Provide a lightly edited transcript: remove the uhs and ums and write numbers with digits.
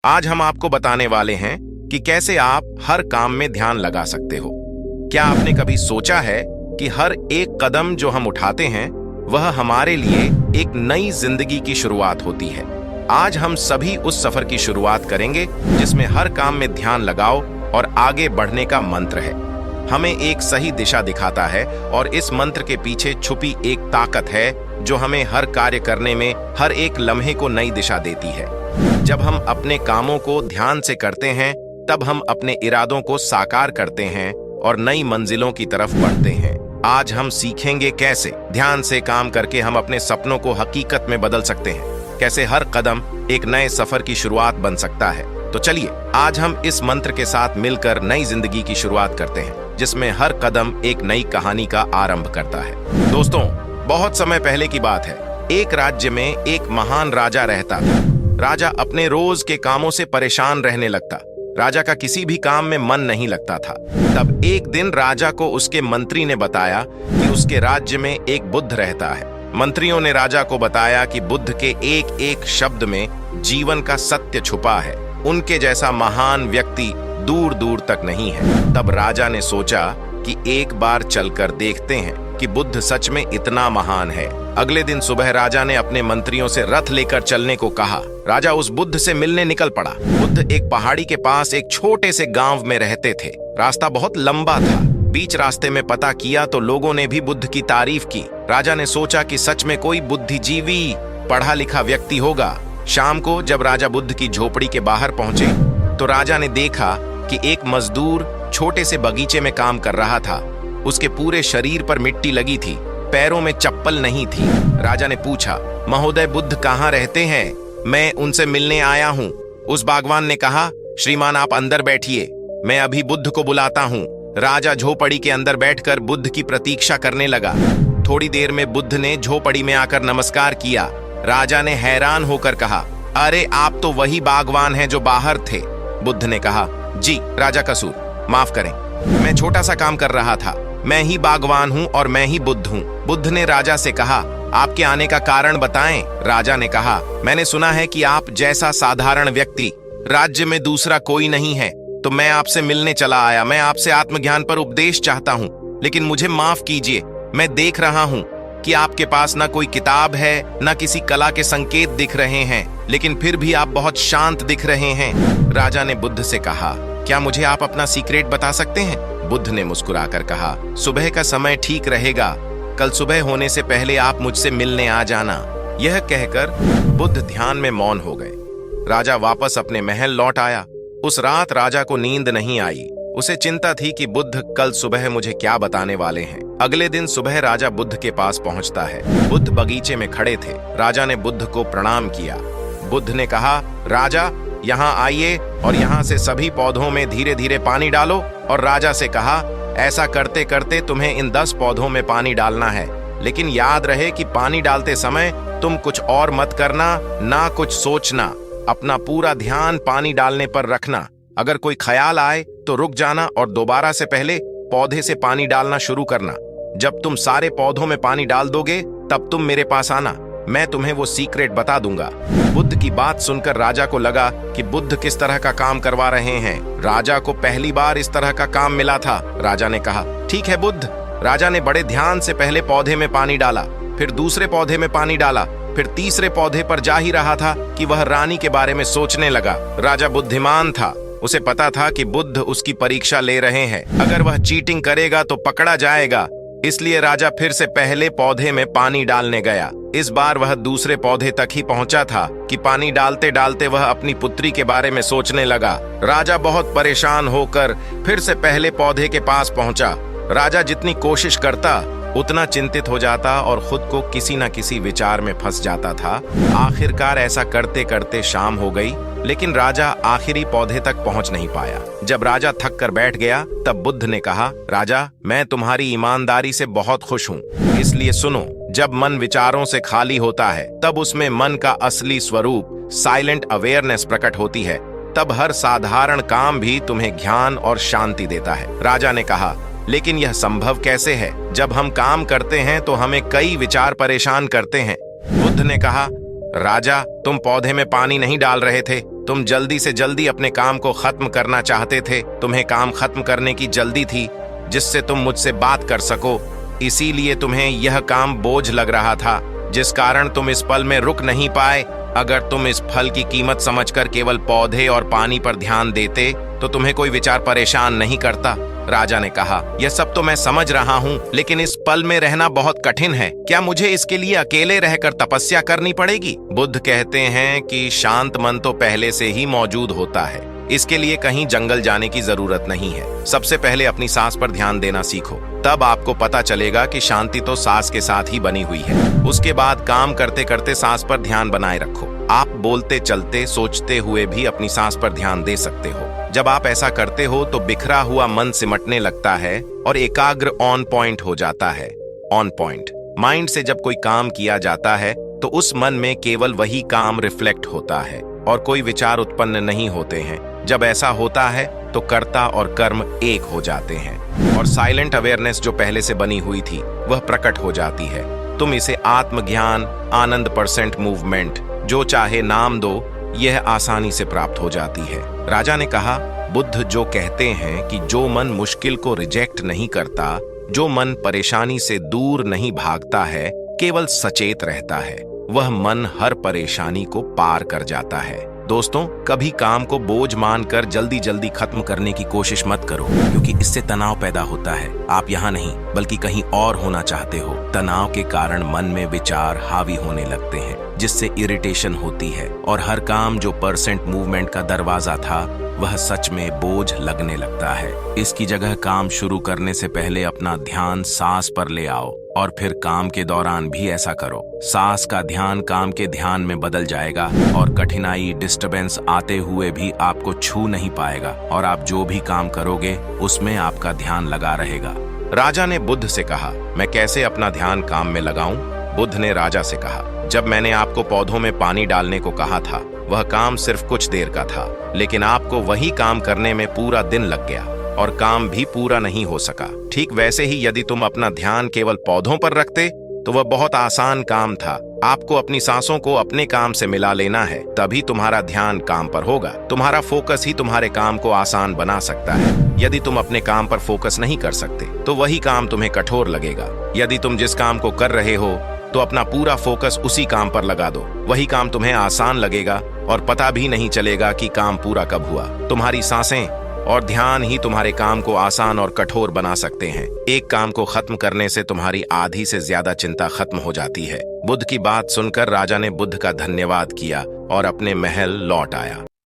आज हम आपको बताने वाले हैं कि कैसे आप हर काम में ध्यान लगा सकते हो। क्या आपने कभी सोचा है कि हर एक कदम जो हम उठाते हैं वह हमारे लिए एक नई जिंदगी की शुरुआत होती है। आज हम सभी उस सफर की शुरुआत करेंगे जिसमें हर काम में ध्यान लगाओ और आगे बढ़ने का मंत्र है। हमें एक सही दिशा दिखाता है और इस मंत्र के पीछे छुपी एक ताकत है जो हमें हर कार्य करने में हर एक लम्हे को नई दिशा देती है। जब हम अपने कामों को ध्यान से करते हैं तब हम अपने इरादों को साकार करते हैं और नई मंजिलों की तरफ बढ़ते हैं। आज हम सीखेंगे कैसे ध्यान से काम करके हम अपने सपनों को हकीकत में बदल सकते हैं, कैसे हर कदम एक नए सफर की शुरुआत बन सकता है। तो चलिए आज हम इस मंत्र के साथ मिलकर नई जिंदगी की शुरुआत करते हैं जिसमें हर कदम एक नई कहानी का आरंभ करता है। दोस्तों, बहुत समय पहले की बात है। एक राज्य में एक महान राजा रहता था। राजा अपने रोज के कामों से परेशान रहने लगता। राजा का किसी भी काम में मन नहीं लगता था। तब एक दिन राजा को उसके मंत्री ने बताया कि उसके राज्य में एक बुद्ध रहता है। मंत्रियों ने राजा को बताया कि बुद्ध के एक एक शब्द में जीवन का सत्य छुपा है। उनके जैसा महान व्यक्ति दूर दूर तक नहीं है। तब राजा ने सोचा कि एक बार चलकर देखते हैं कि बुद्ध सच में इतना महान है। अगले दिन सुबह राजा ने अपने मंत्रियों से रथ लेकर चलने को कहा। राजा उस बुद्ध से मिलने निकल पड़ा। बुद्ध एक पहाड़ी के पास एक छोटे से गांव में रहते थे। रास्ता बहुत लंबा था। बीच रास्ते में पता किया तो लोगों ने भी बुद्ध की तारीफ की। राजा ने सोचा कि सच में कोई बुद्धिजीवी पढ़ा लिखा व्यक्ति होगा। शाम को जब राजा बुद्ध की झोपड़ी के बाहर पहुंचे तो राजा ने देखा कि एक मजदूर छोटे से बगीचे में काम कर रहा था। उसके पूरे शरीर पर मिट्टी लगी थी, पैरों में चप्पल नहीं थी। राजा ने पूछा, महोदय बुद्ध कहाँ रहते हैं? मैं उनसे मिलने आया हूँ। उस बागवान ने कहा, श्रीमान आप अंदर बैठिए, मैं अभी बुद्ध को बुलाता हूँ। राजा झोपड़ी के अंदर बैठकर बुद्ध की प्रतीक्षा करने लगा। थोड़ी देर में बुद्ध ने झोपड़ी में आकर नमस्कार किया। राजा ने हैरान होकर कहा, अरे आप तो वही बागवान हैं जो बाहर थे। बुद्ध ने कहा, जी राजा कसूर, माफ करें, मैं छोटा सा काम कर रहा था। मैं ही बागवान हूँ और मैं ही बुद्ध हूँ। बुद्ध ने राजा से कहा, आपके आने का कारण बताएं। राजा ने कहा, मैंने सुना है कि आप जैसा साधारण व्यक्ति राज्य में दूसरा कोई नहीं है, तो मैं आपसे मिलने चला आया। मैं आपसे आत्मज्ञान पर उपदेश चाहता हूँ, लेकिन मुझे माफ कीजिए। मैं देख रहा हूँ कि आपके पास ना कोई किताब है, ना किसी कला के संकेत दिख रहे हैं, लेकिन फिर भी आप बहुत शांत दिख रहे हैं। राजा ने बुद्ध से कहा, क्या मुझे आप अपना सीक्रेट बता सकते हैं? बुद्ध ने मुस्कुराकर कहा, सुबह का समय ठीक रहेगा। कल सुबह होने से पहले आप मुझसे मिलने आ जाना। यह कहकर बुद्ध ध्यान में मौन हो गए। राजा वापस अपने महल लौट आया। उस रात राजा को नींद नहीं आई। उसे चिंता थी कि बुद्ध कल सुबह मुझे क्या बताने वाले हैं। अगले दिन सुबह राजा बुद्ध के पास पहुंचता है। बुद्ध बगीचे में खड़े थे। राजा ने बुद्ध को प्रणाम किया। बुद्ध ने कहा, राजा यहाँ आइए और यहाँ से सभी पौधों में धीरे धीरे पानी डालो। और राजा से कहा, ऐसा करते करते तुम्हें इन 10 पौधों में पानी डालना है, लेकिन याद रहे कि पानी डालते समय तुम कुछ और मत करना, ना कुछ सोचना। अपना पूरा ध्यान पानी डालने पर रखना। अगर कोई ख्याल आए तो रुक जाना और दोबारा से पहले पौधे से पानी डालना शुरू करना। जब तुम सारे पौधों में पानी डाल दोगे तब तुम मेरे पास आना, मैं तुम्हें वो सीक्रेट बता दूंगा। बुद्ध की बात सुनकर राजा को लगा कि बुद्ध किस तरह का काम करवा रहे हैं। राजा को पहली बार इस तरह का काम मिला था। राजा ने कहा, ठीक है बुद्ध। राजा ने बड़े ध्यान से पहले पौधे में पानी डाला, फिर दूसरे पौधे में पानी डाला, फिर तीसरे पौधे पर जा ही रहा था कि वह रानी के बारे में सोचने लगा। राजा बुद्धिमान था। उसे पता था कि बुद्ध उसकी परीक्षा ले रहे हैं। अगर वह चीटिंग करेगा तो पकड़ा जाएगा। इसलिए राजा फिर से पहले पौधे में पानी डालने गया। इस बार वह दूसरे पौधे तक ही पहुंचा था कि पानी डालते डालते वह अपनी पुत्री के बारे में सोचने लगा। राजा बहुत परेशान होकर फिर से पहले पौधे के पास पहुंचा। राजा जितनी कोशिश करता उतना चिंतित हो जाता और खुद को किसी न किसी विचार में फंस जाता था। आखिरकार ऐसा करते करते शाम हो गई, लेकिन राजा आखिरी पौधे तक पहुंच नहीं पाया। जब राजा थक कर बैठ गया तब बुद्ध ने कहा, राजा मैं तुम्हारी ईमानदारी से बहुत खुश हूँ, इसलिए सुनो। जब मन विचारों से खाली होता है तब उसमें मन का असली स्वरूप साइलेंट अवेयरनेस प्रकट होती है। तब हर साधारण काम भी तुम्हें ज्ञान और शांति देता है। राजा ने कहा, लेकिन यह संभव कैसे है? जब हम काम करते हैं तो हमें कई विचार परेशान करते हैं। बुद्ध ने कहा, राजा तुम पौधे में पानी नहीं डाल रहे थे, तुम जल्दी से जल्दी अपने काम को खत्म करना चाहते थे। तुम्हें काम खत्म करने की जल्दी थी, जिससे तुम मुझसे बात कर सको। इसीलिए तुम्हें यह काम बोझ लग रहा था, जिस कारण तुम इस पल में रुक नहीं पाए। अगर तुम इस फल की कीमत समझकर केवल पौधे और पानी पर ध्यान देते तो तुम्हें कोई विचार परेशान नहीं करता। राजा ने कहा, यह सब तो मैं समझ रहा हूँ, लेकिन इस पल में रहना बहुत कठिन है। क्या मुझे इसके लिए अकेले रहकर तपस्या करनी पड़ेगी? बुद्ध कहते हैं कि शांत मन तो पहले से ही मौजूद होता है। इसके लिए कहीं जंगल जाने की जरूरत नहीं है। सबसे पहले अपनी सांस पर ध्यान देना सीखो, तब आपको पता चलेगा कि शांति तो सांस के साथ ही बनी हुई है। उसके बाद काम करते करते सांस पर ध्यान बनाए रखो। आप बोलते चलते सोचते हुए भी अपनी सांस पर ध्यान दे सकते हो। जब आप ऐसा करते हो तो बिखरा हुआ मन सिमटने लगता है और एकाग्र ऑन पॉइंट हो जाता है। ऑन पॉइंट माइंड से जब कोई काम किया जाता है तो उस मन में केवल वही काम रिफ्लेक्ट होता है और कोई विचार उत्पन्न नहीं होते हैं। जब ऐसा होता है तो कर्ता और कर्म एक हो जाते हैं और साइलेंट अवेयरनेस जो पहले से बनी हुई थी वह प्रकट हो जाती है। तुम इसे आत्मज्ञान, आनंद % मूवमेंट, जो चाहे नाम दो, यह आसानी से प्राप्त हो जाती है। राजा ने कहा, बुद्ध जो कहते हैं कि जो मन मुश्किल को रिजेक्ट नहीं करता, जो मन परेशानी से दूर नहीं भागता है, केवल सचेत रहता है, वह मन हर परेशानी को पार कर जाता है। दोस्तों, कभी काम को बोझ मानकर जल्दी जल्दी खत्म करने की कोशिश मत करो, क्योंकि इससे तनाव पैदा होता है। आप यहाँ नहीं बल्कि कहीं और होना चाहते हो। तनाव के कारण मन में विचार हावी होने लगते हैं, जिससे इरिटेशन होती है और हर काम जो % मूवमेंट का दरवाजा था वह सच में बोझ लगने लगता है। इसकी जगह काम शुरू करने से पहले अपना ध्यान सांस पर ले आओ और फिर काम के दौरान भी ऐसा करो। सांस का ध्यान काम के ध्यान में बदल जाएगा और कठिनाई, डिस्टरबेंस आते हुए भी आपको छू नहीं पाएगा और आप जो भी काम करोगे उसमें आपका ध्यान लगा रहेगा। राजा ने बुद्ध से कहा, मैं कैसे अपना ध्यान काम में लगाऊं? बुद्ध ने राजा से कहा, जब मैंने आपको पौधों में पानी डालने को कहा था, वह काम सिर्फ कुछ देर का था, लेकिन आपको वही काम करने में पूरा दिन लग गया और काम भी पूरा नहीं हो सका। ठीक वैसे ही यदि तुम अपना ध्यान केवल पौधों पर रखते तो वह बहुत आसान काम था। आपको अपनी सांसों को अपने काम से मिला लेना है, तभी तुम्हारा ध्यान काम पर होगा। तुम्हारा फोकस ही तुम्हारे काम को आसान बना सकता है। यदि तुम अपने काम पर फोकस नहीं कर सकते तो वही काम तुम्हें कठोर लगेगा। यदि तुम जिस काम को कर रहे हो तो अपना पूरा फोकस उसी काम पर लगा दो, वही काम तुम्हें आसान लगेगा और पता भी नहीं चलेगा कि काम पूरा कब हुआ। तुम्हारी सांसें और ध्यान ही तुम्हारे काम को आसान और कठोर बना सकते हैं। एक काम को खत्म करने से तुम्हारी आधी से ज्यादा चिंता खत्म हो जाती है। बुद्ध की बात सुनकर राजा ने बुद्ध का धन्यवाद किया और अपने महल लौट आया।